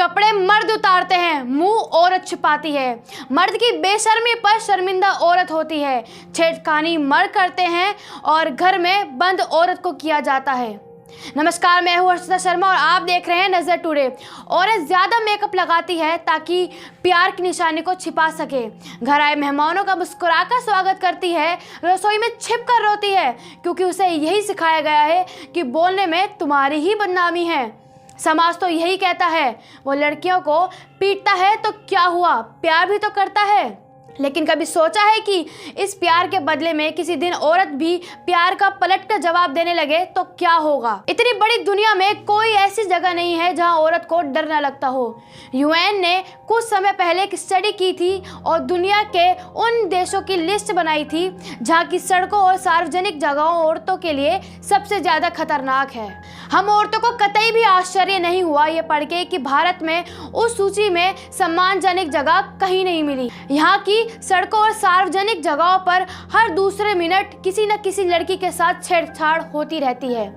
कपड़े मर्द उतारते हैं, मुंह औरत छिपाती है। मर्द की बेशर्मी पर शर्मिंदा औरत होती है। छेड़खानी मर्द करते हैं और घर में बंद औरत को किया जाता है। नमस्कार, मैं हूँ अर्षिता शर्मा और आप देख रहे हैं नजर टुडे। औरत ज्यादा मेकअप लगाती है ताकि प्यार की निशानी को छिपा सके। घर आए मेहमानों का मुस्कुराकर स्वागत करती है, रसोई में छिप कर रोती है क्योंकि उसे यही सिखाया गया है कि बोलने में तुम्हारी ही बदनामी है। समाज तो यही कहता है, वो लड़कियों को पीटता है तो क्या हुआ, प्यार भी तो करता है। लेकिन कभी सोचा है कि इस प्यार के बदले में किसी दिन औरत भी प्यार का पलट कर जवाब देने लगे तो क्या होगा। इतनी बड़ी दुनिया में कोई ऐसी जगह नहीं है जहां औरत को डर न लगता हो। यूएन ने कुछ समय पहले एक स्टडी की थी और दुनिया के उन देशों की लिस्ट बनाई थी जहां की सड़कों और सार्वजनिक जगहों औरतों के लिए सबसे ज्यादा खतरनाक है। हम औरतों को कतई भी आश्चर्य नहीं हुआ ये पढ़ के कि भारत में उस सूची में सम्मानजनक जगह कहीं नहीं मिली। यहाँ की सड़कों और सार्वजनिक जगहों पर हर दूसरे मिनट किसी न किसी लड़की के साथ छेड़छाड़ होती रहती है।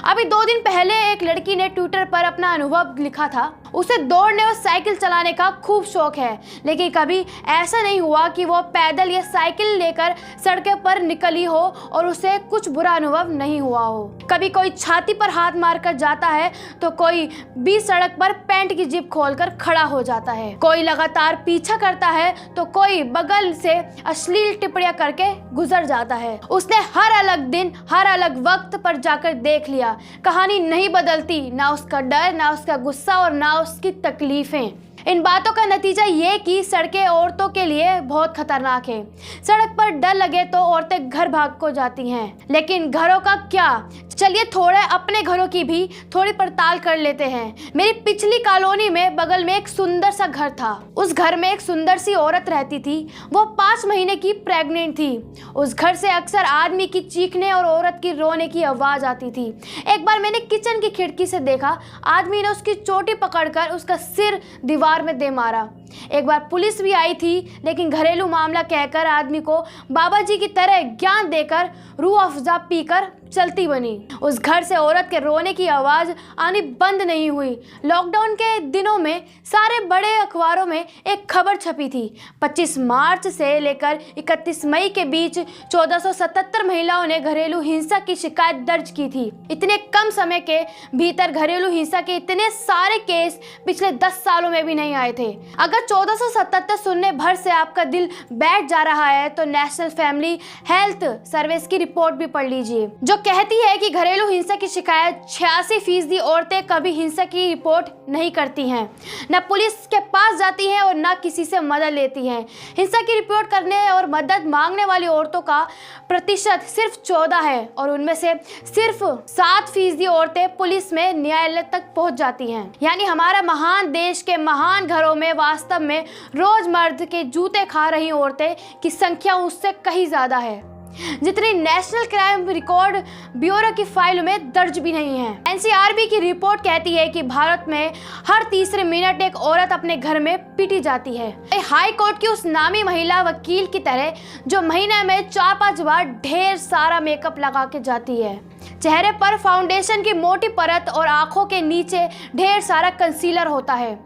अभी 2 दिन पहले एक लड़की ने ट्विटर पर अपना अनुभव लिखा था। उसे दौड़ने और साइकिल चलाने का खूब शौक है, लेकिन कभी ऐसा नहीं हुआ कि वो पैदल या साइकिल लेकर सड़कों पर निकली हो और उसे कुछ बुरा अनुभव नहीं हुआ हो। कभी कोई छाती पर हाथ मारकर जाता है तो कोई बीच सड़क पर पैंट की जिप खोलकर खड़ा हो जाता है। कोई लगातार पीछा करता है तो कोई बगल से अश्लील टिप्पणियां करके गुजर जाता है। उसने हर अलग दिन हर अलग वक्त पर जाकर देख लिया, कहानी नहीं बदलती, ना उसका डर, ना उसका गुस्सा और ना उसकी तकलीफें। इन बातों का नतीजा ये कि सड़कें औरतों के लिए बहुत खतरनाक है। सड़क पर डर लगे तो औरतें घर भाग को जाती हैं, लेकिन घरों का क्या? चलिए थोड़े अपने घरों की भी थोड़ी पड़ताल कर लेते हैं। मेरी पिछली कॉलोनी में बगल में एक सुंदर सा घर था। उस घर में एक सुंदर सी औरत रहती थी। वो 5 महीने की प्रेग्नेंट थी। उस घर से अक्सर आदमी की चीखने और औरत की रोने की आवाज आती थी। एक बार मैंने किचन की खिड़की से देखा, आदमी ने उसकी चोटी पकड़कर उसका सिर दीवार में दे मारा। एक बार पुलिस भी आई थी, लेकिन घरेलू मामला कहकर आदमी को बाबा जी की तरह ज्ञान देकर रूह अफ़ज़ा पीकर चलती बनी। उस घर से औरत के रोने की आवाज़ आनी बंद नहीं हुई। लॉकडाउन के दिनों में सारे बड़े अखबारों में एक खबर छपी थी। 25 मार्च से लेकर 31 मई के बीच 1477 महिलाओं ने घरेलू हिंसा की शिकायत दर्ज की थी। इतने कम समय के भीतर घरेलू हिंसा के इतने सारे केस पिछले 10 सालों में भी नहीं आए थे। अगर 1477 सुनने भर से आपका दिल बैठ जा रहा है तो नेशनल फैमिली हेल्थ सर्विस की रिपोर्ट भी पढ़ लीजिए, जो कहती है कि घरेलू हिंसा की शिकायत 86% औरतें कभी हिंसा की रिपोर्ट नहीं करती हैं, न पुलिस के पास जाती हैं और न किसी से मदद लेती हैं। हिंसा की रिपोर्ट करने और मदद मांगने वाली औरतों का प्रतिशत सिर्फ 14 है और उनमें से सिर्फ 7% औरतें पुलिस में न्यायालय तक पहुंच जाती हैं। यानी हमारा महान देश के महान घरों में वास्तव में रोज मर्द के जूते खा रही औरतें की संख्या उससे कहीं ज्यादा है, जितनी नेशनल क्राइम रिकॉर्ड ब्यूरो की फाइल में दर्ज भी नहीं है। एनसीआरबी की रिपोर्ट कहती है कि भारत में हर तीसरे मिनट एक औरत अपने घर में पीटी जाती है। हाई कोर्ट की उस नामी महिला वकील की तरह जो महीने में 4-5 बार ढेर सारा मेकअप लगा के जाती है। चेहरे पर फाउंडेशन की मोटी परत और आंखों के नीचे ढेर सारा कंसीलर होता है।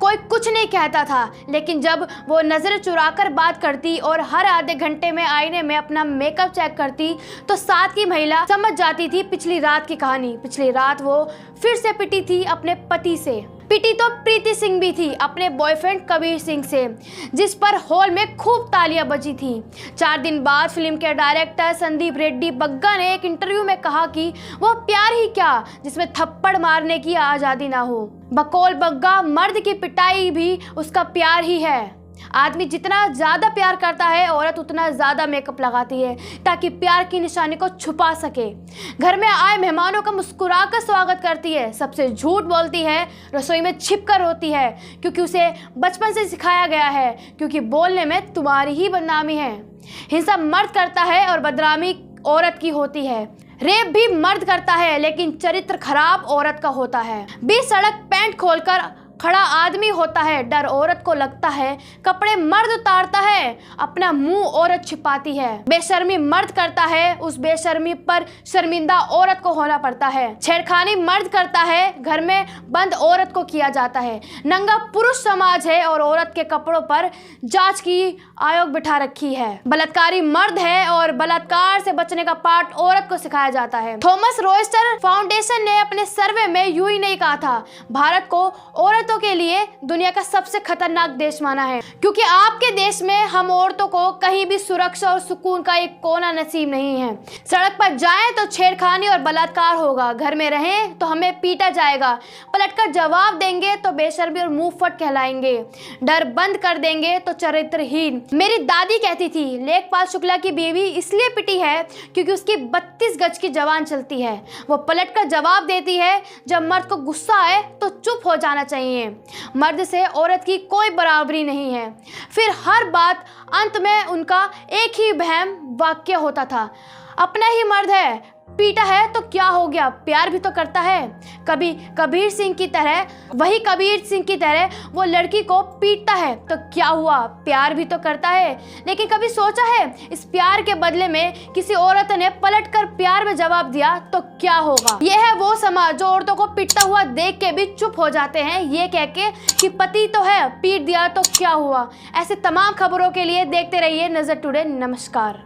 कोई कुछ नहीं कहता था, लेकिन जब वो नजरें चुराकर बात करती और हर आधे घंटे में आईने में अपना मेकअप चेक करती तो साथ की महिला समझ जाती थी पिछली रात की कहानी। पिछली रात वो फिर से पिटी थी अपने पति से। पिटी तो प्रीति सिंह भी थी अपने बॉयफ्रेंड कबीर सिंह से, जिस पर हॉल में खूब तालियां बजी थी। 4 दिन बाद फिल्म के डायरेक्टर संदीप रेड्डी बग्गा ने एक इंटरव्यू में कहा कि वो प्यार ही क्या जिसमें थप्पड़ मारने की आज़ादी ना हो। बकौल बग्गा, मर्द की पिटाई भी उसका प्यार ही है। आदमी जितना ज़्यादा प्यार करता है, औरत उतना ज़्यादा मेकअप लगाती है ताकि प्यार की निशानी को छुपा सके। घर में आए मेहमानों का मुस्कुराकर स्वागत करती है, सबसे झूठ बोलती है, रसोई में छिपकर रोती है क्योंकि उसे बचपन से सिखाया गया है, क्योंकि बोलने में तुम्हारी ही बदनामी है। हिंसा मर्द करता है और बदनामी औरत की होती है। रेप भी मर्द करता है, लेकिन चरित्र खराब औरत का होता है। बीच सड़क पैंट खोलकर खड़ा आदमी होता है, डर औरत को लगता है, कपड़े मर्द उतारता है, अपना मुंह औरत छिपाती है, बेशर्मी मर्द करता है, उस बेशर्मी पर शर्मिंदा औरत को होना पड़ता है, छेड़खानी मर्द करता है, घर में बंद औरत को किया जाता है, नंगा पुरुष समाज है और औरत के कपड़ों पर जांच की आयोग बिठा रखी है, बलात्कारी मर्द है और बलात्कार से बचने का पाठ औरत को सिखाया जाता है। थॉमस रोइस्टर फाउंडेशन ने अपने सर्वे में यूं ही नहीं कहा था, भारत को औरतों के लिए दुनिया का सबसे खतरनाक देश माना है, क्योंकि आपके देश में हम औरतों को कहीं भी सुरक्षा और सुकून का एक कोना नसीब नहीं है। सड़क पर जाएं तो छेड़खानी और बलात्कार होगा, घर में रहें तो हमें पीटा जाएगा, पलटकर जवाब देंगे तो बेशर्मी और मुंह फट कहलाएंगे, डर बंद कर देंगे तो चरित्रहीन। मेरी दादी कहती थी, लेखपाल शुक्ला की बीवी इसलिए पिटी है क्योंकि उसकी 32 गज की जबान चलती है, वो पलटकर जवाब देती है, जब मर्द को गुस्सा आए तो चुप हो जाना चाहिए, मर्द से औरत की कोई बराबरी नहीं है। फिर हर बात अंत में उनका एक ही वहम वाक्य होता था, अपना ही मर्द है, पीटा है तो क्या हो गया, प्यार भी तो करता है। कभी कबीर सिंह की तरह, वही कबीर सिंह की तरह वो लड़की को पीटता है तो क्या हुआ, प्यार भी तो करता है। लेकिन कभी सोचा है इस प्यार के बदले में किसी औरत ने पलटकर प्यार में जवाब दिया तो क्या होगा। यह है वो समाज जो औरतों को पीटता हुआ देख के भी चुप हो जाते हैं, ये कह के कि पति तो है, पीट दिया तो क्या हुआ। ऐसे तमाम खबरों के लिए देखते रहिए नजर टुडे। नमस्कार।